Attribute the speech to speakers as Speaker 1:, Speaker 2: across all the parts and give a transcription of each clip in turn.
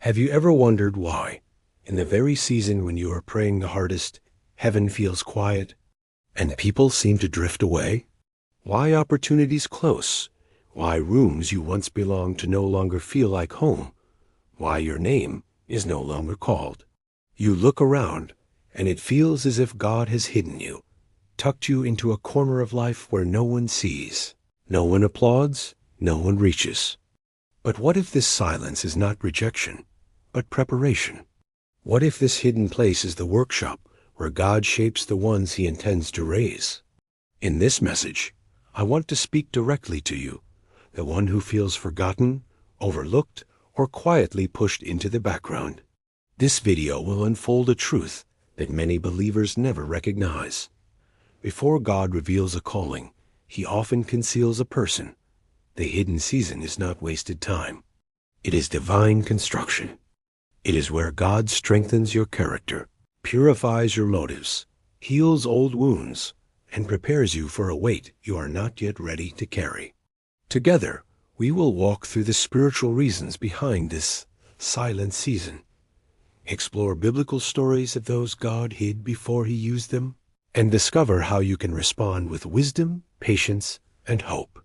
Speaker 1: Have you ever wondered why, in the very season when you are praying the hardest, heaven feels quiet, and people seem to drift away? Why opportunities close? Why rooms you once belonged to no longer feel like home? Why your name is no longer called? You look around, and it feels as if God has hidden you, tucked you into a corner of life where no one sees, no one applauds, no one reaches. But what if this silence is not rejection, but preparation? What if this hidden place is the workshop where God shapes the ones he intends to raise? In this message, I want to speak directly to you, the one who feels forgotten, overlooked, or quietly pushed into the background. This video will unfold a truth that many believers never recognize. Before God reveals a calling, he often conceals a person. The hidden season is not wasted time. It is divine construction. It is where God strengthens your character, purifies your motives, heals old wounds, and prepares you for a weight you are not yet ready to carry. Together, we will walk through the spiritual reasons behind this silent season, explore biblical stories of those God hid before he used them, and discover how you can respond with wisdom, patience, and hope.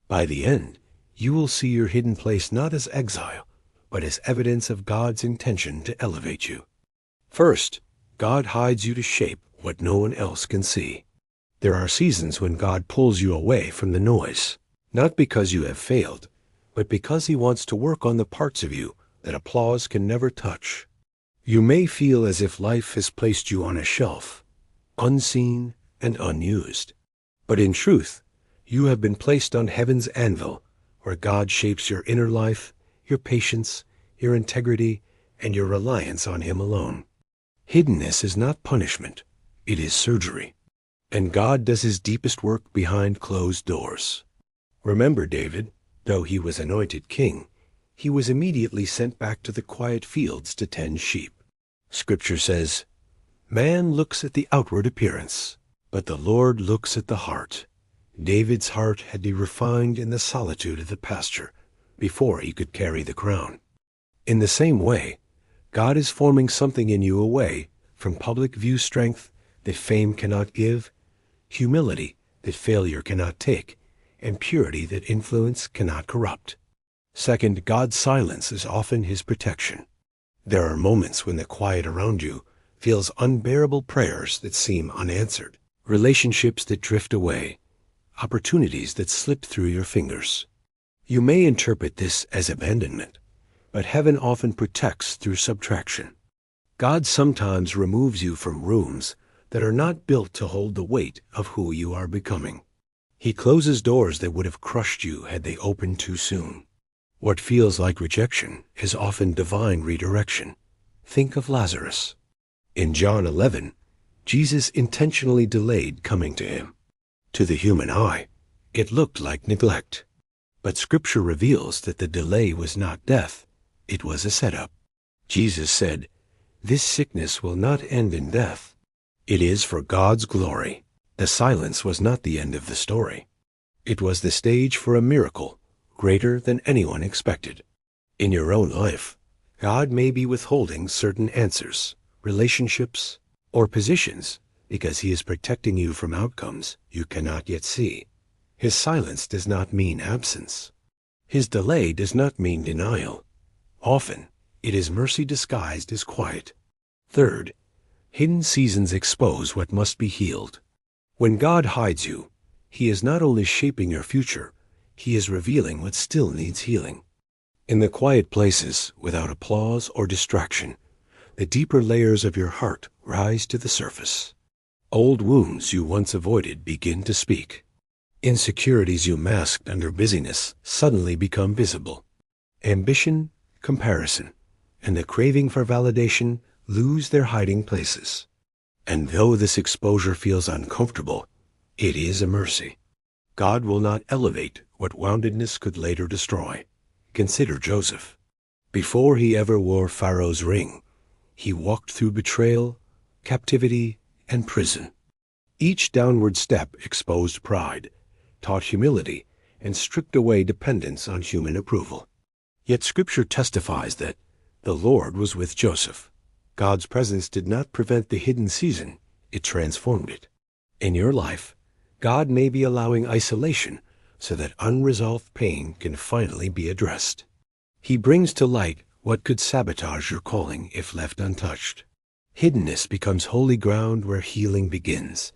Speaker 1: By the end, you will see your hidden place not as exile, but as evidence of God's intention to elevate you. First, God hides you to shape what no one else can see. There are seasons when God pulls you away from the noise, not because you have failed, but because he wants to work on the parts of you that applause can never touch. You may feel as if life has placed you on a shelf, unseen and unused. But in truth, you have been placed on heaven's anvil, where God shapes your inner life, your patience, your integrity, and your reliance on him alone. Hiddenness is not punishment, it is surgery. And God does his deepest work behind closed doors. Remember David, though he was anointed king, he was immediately sent back to the quiet fields to tend sheep. Scripture says, "Man looks at the outward appearance, but the Lord looks at the heart." David's heart had to be refined in the solitude of the pasture before he could carry the crown. In the same way, God is forming something in you away from public view strength that fame cannot give, humility that failure cannot take, and purity that influence cannot corrupt. Second, God's silence is often his protection. There are moments when the quiet around you feels unbearable, prayers that seem unanswered, relationships that drift away, opportunities that slip through your fingers. You may interpret this as abandonment, but heaven often protects through subtraction. God sometimes removes you from rooms that are not built to hold the weight of who you are becoming. He closes doors that would have crushed you had they opened too soon. What feels like rejection is often divine redirection. Think of Lazarus. In John 11, Jesus intentionally delayed coming to him. To the human eye, it looked like neglect. But Scripture reveals that the delay was not death, it was a setup. Jesus said, "This sickness will not end in death. It is for God's glory." The silence was not the end of the story. It was the stage for a miracle greater than anyone expected. In your own life, God may be withholding certain answers, relationships, or positions because he is protecting you from outcomes you cannot yet see. His silence does not mean absence. His delay does not mean denial. Often, it is mercy disguised as quiet. Third, hidden seasons expose what must be healed. When God hides you, he is not only shaping your future, he is revealing what still needs healing. In the quiet places, without applause or distraction, the deeper layers of your heart rise to the surface. Old wounds you once avoided begin to speak. Insecurities you masked under busyness suddenly become visible. Ambition, comparison, and the craving for validation lose their hiding places. And though this exposure feels uncomfortable, it is a mercy. God will not elevate what woundedness could later destroy. Consider Joseph. Before he ever wore Pharaoh's ring, he walked through betrayal, captivity, and prison. Each downward step exposed pride, taught humility, and stripped away dependence on human approval. Yet Scripture testifies that The Lord was with Joseph. God's presence did not prevent the hidden season, it transformed it. In your life, God may be allowing isolation so that unresolved pain can finally be addressed. He brings to light what could sabotage your calling if left untouched. Hiddenness becomes holy ground where healing begins.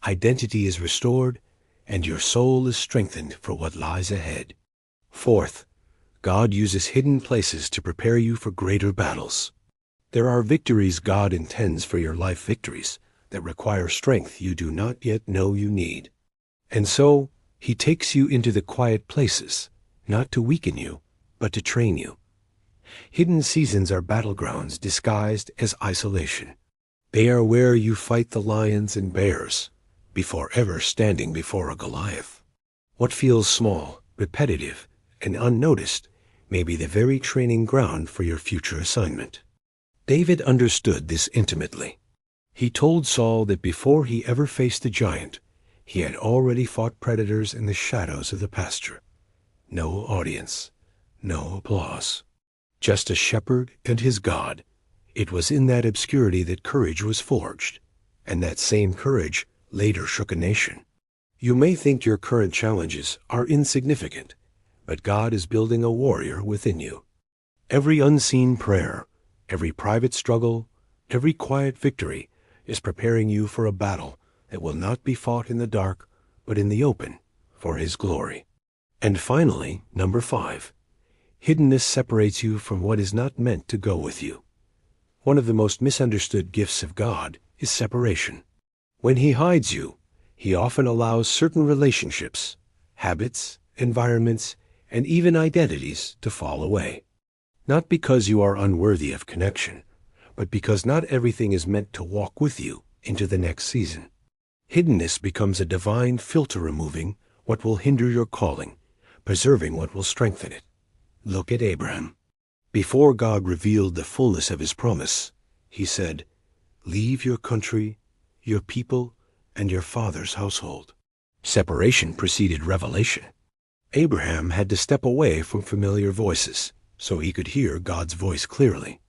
Speaker 1: Identity is restored, and your soul is strengthened for what lies ahead. Fourth, God uses hidden places to prepare you for greater battles. There are victories God intends for your life victories that require strength you do not yet know you need. And so, He takes you into the quiet places, not to weaken you, but to train you. Hidden seasons are battlegrounds disguised as isolation. They are where you fight the lions and bears before ever standing before a Goliath. What feels small, repetitive, and unnoticed may be the very training ground for your future assignment. David understood this intimately. He told Saul that before he ever faced the giant, he had already fought predators in the shadows of the pasture. No audience, no applause. Just a shepherd and his God. It was in that obscurity that courage was forged, and that same courage later shook a nation. You may think your current challenges are insignificant, but God is building a warrior within you. Every unseen prayer, every private struggle, every quiet victory is preparing you for a battle that will not be fought in the dark, but in the open, for His glory. And finally, number 5, hiddenness separates you from what is not meant to go with you. One of the most misunderstood gifts of God is separation. When He hides you, He often allows certain relationships, habits, environments, and even identities to fall away. Not because you are unworthy of connection, but because not everything is meant to walk with you into the next season. Hiddenness becomes a divine filter removing what will hinder your calling, preserving what will strengthen it. Look at Abraham. Before God revealed the fullness of His promise, He said, "Leave your country, your people, and your father's household." Separation preceded revelation. Abraham had to step away from familiar voices so he could hear God's voice clearly.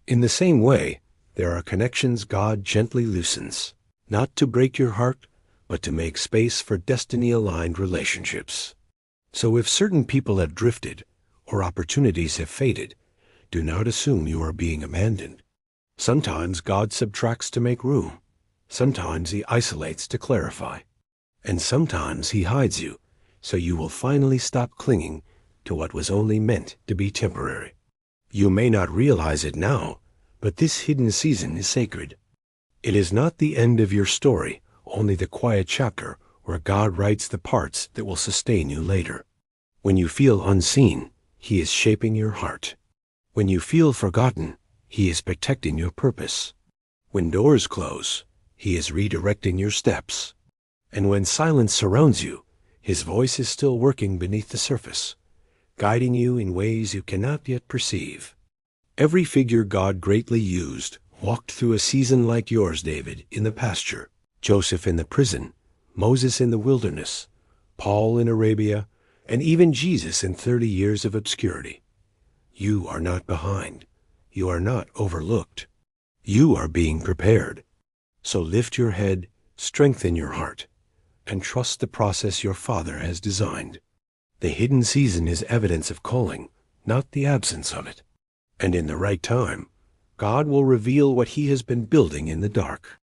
Speaker 1: In the same way, there are connections God gently loosens, not to break your heart, but to make space for destiny-aligned relationships. So if certain people have drifted or opportunities have faded, do not assume you are being abandoned. Sometimes God subtracts to make room. Sometimes He isolates to clarify. And sometimes He hides you, so you will finally stop clinging to what was only meant to be temporary. You may not realize it now, but this hidden season is sacred. It is not the end of your story, only the quiet chapter where God writes the parts that will sustain you later. When you feel unseen, He is shaping your heart. When you feel forgotten, He is protecting your purpose. When doors close, He is redirecting your steps. And when silence surrounds you, His voice is still working beneath the surface, guiding you in ways you cannot yet perceive. Every figure God greatly used walked through a season like yours, David, in the pasture, Joseph in the prison, Moses in the wilderness, Paul in Arabia, and even Jesus in 30 years of obscurity. You are not behind. You are not overlooked. You are being prepared. So lift your head, strengthen your heart, and trust the process your Father has designed. The hidden season is evidence of calling, not the absence of it. And in the right time, God will reveal what He has been building in the dark.